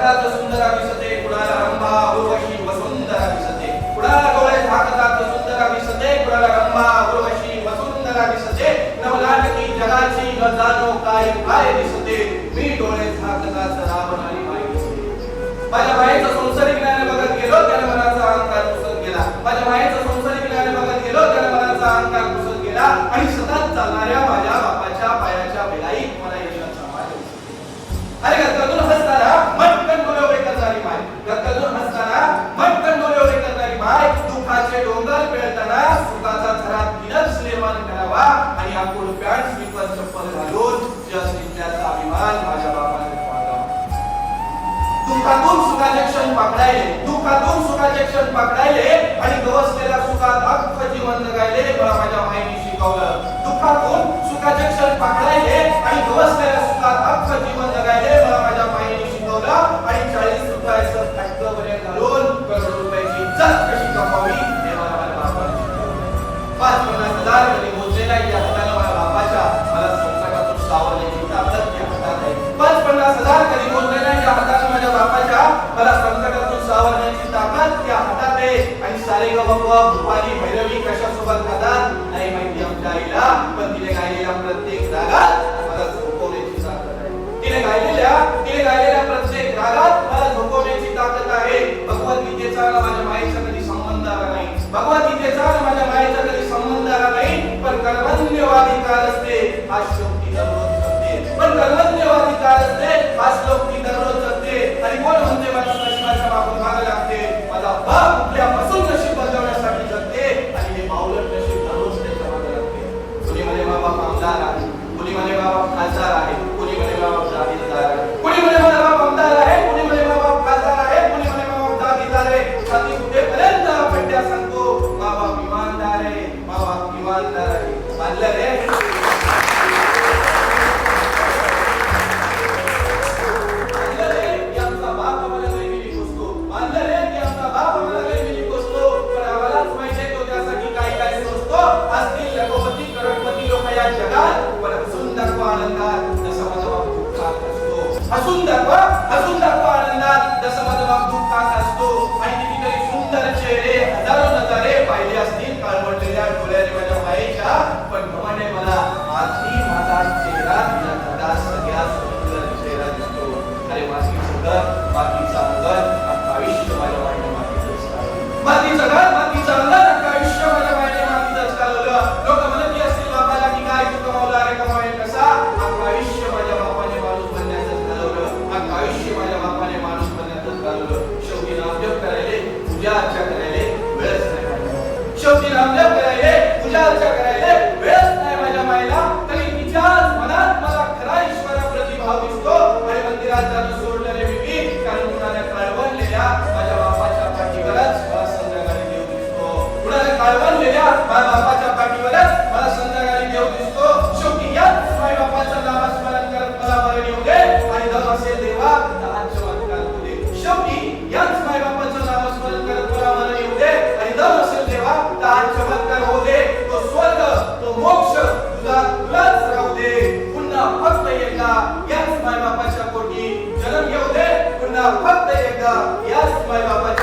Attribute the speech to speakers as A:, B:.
A: झाकतात सुंदर दिसते, कुणाला रंभा उर्वशी वसुंधरा दिसते, कुणाला डोळे झाकतात सुंदर दिसते, कुणाला रंभा उर्वशी वसुंधरा दिसते, नवनाटकी जगाची न जाणो काय काय दिसते, मी डोळे झाकताच रावणारी माई दिसते. माझ्या मायेचं संसारिक ज्ञान बघत गेलो त्याने मनाचा अहंकार पुसत गेला, माझ्या मायेचं संसारिक ज्ञान बघत गेलो त्याने मनाचा अहंकार पुसत गेला आणि सतत चालणाऱ्या माझ्या बापाच्या पायाच्या बेलाईत मला यशाचा मार्ग दिसतो. अरे गदगदून हसताना मटकन डोळे उभे करणारी माय, गदगदून हसताना मटकन डोळे उभे करणारी माय, दुःखाचे डोंगर पेळताना सुखाचा झरा तिनच निर्माण करावा आणि आकुळ पॅन्ट स्लीपर चप्पल घालून जस निघण्याचा अभिमान माझ्या बापाने ठेवावा. दुःखातून सुखाचे क्षण पकडायले, दुःखातून सुखाचे क्षण पकडायले आणि गवसलेल्या सुखात अख्ख जीवन जगायले मला माझ्या माईने शिकवलं. दुःखातून सुखाचे क्षण पकडायले आणि गवसलेल्या सुखात अख्ख जीवन जगायले मला माझ्या माईने शिकवलं आणि 40 रुपयाचं फटकं बरे घालून करोड रुपयाची इज्जत कशी कमावी हे मला माझ्या बापाने शिकवलं. 50-50 हजार कधी मोजले नाही या हाताने माझ्या बापाच्या मला संकटातून सावरण्याची ताकद या हातात आहे. 50-50 हजार कधी मोजले नाही या हाताने माझ्या बापाच्या मला संकटातून सावरण्याची ताकद या हातात आहे. आणि सारे गवगवा भूपाली भैरवी कशासोबत खातात नाही माहिती आमच्या आईला, पण तिने गायलेल्या प्रत्येक रागात मला झोपवण्याची ताकद आहे. तिने गायलेल्या प्रत्येक रागात मला झोपवण्याची ताकद आहे. भगवद्गीतेचा माझ्या मायेचा कधी संबंध आला नाही, भगवद्गीतेचा माझ्या मायेचा कधी संबंध आला नाही, पण कर्मण्यवादी काळ असते हा श्लोक ती दररोज जपते, पण कर्मण्यवादी काळ असते हा श्लोक ती दररोज जपते. आणि कोण म्हणते माझ्या नशिबाच्या मागून मागे लागते, माझा बाप उठल्यापासून नशीब बदलवण्यासाठी जगते आणि हे माऊलट नशीब दररोज त्याच्या मागे लागते. कुणी म्हणे बाबा आमदार आहे, कुणी म्हणे बाबा खासदार आहे, कुणी म्हणे बाबा जागीरदार आहे, कुणी म्हणे बाबा आमदार आहे, कुणी म्हणे बाबा खासदार आहे, कुणी म्हणे बाबा जागीरदार आहे. छाती कुठेपर्यंत पट्ट्या सांगतो बाबा इमानदार आहे, बाबा इमानदार आहे. मानलं रे हसून दाखवा आनंदात जसं माझा बाप दुःखात असतो. आणि कितीतरी सुंदर चेहरे हजारो नजारे पाहिले असतील काळवटलेल्या डोळ्याने माझ्या मायेच्या, पण म्हणे मला माझा चेहरा तिला दादा सगळ्यात सुंदर चेहरा दिसतो. अरे बाकीचं घर बाकीचं अंगण अख्खं आयुष्य माझ्या मायेने मातीतच घालवलं, बाकीचं घर बाकीचं अंगण अख्खं आयुष्य माझ्या मायेने मातीतच घालवलं. लोक म्हणत असतील बाबाला की काय तू कमावला, अरे कमावे कसा, अख्खं आयुष्य माझ्या बापाने माणूस बनण्याचं आयुष्य माझ्या बापाने माणूस बनण्यातच घालवलं. शेवटी नामदेव करायले, पूजा अर्चा करायले वेळच नाही माझ्या, शेवटी नामदेव करायले, पूजा अर्चा करायले वेळच नाही माझ्या मायला. तरी तिच्याच मनात मला खरा ईश्वराप्रती भाव दिसतो. आणि मंदिरात जाणं सोडलं रे मी, कारण कुणाला कळवळलेल्या माझ्या बापाच्या पाठीवरच मला संध्याकाळी देव दिसतो, कुणाला कळवळलेल्या माझ्या बापाच्या पाठीवरच मला संध्याकाळी देव दिसतो. शेवटी याच माझ्या बापाचं नामस्मरण करत मला बरं येऊ दे आणि दम असेल देवा दहाच चमत्कार होऊ दे. शेवटी याच माय बापाचं नामस्मरण करत मला बरं येऊ दे आणि दम असेल देवा दहाच चमत्कार होऊ दे. तो स्वर्ग तो मोक्ष तुलाच राहू दे. पुन्हा फक्त एकदा याच माय बापाच्या पोटी जन्म येऊ दे, पुन्हा फक्त एकदा याच माय बापाच्या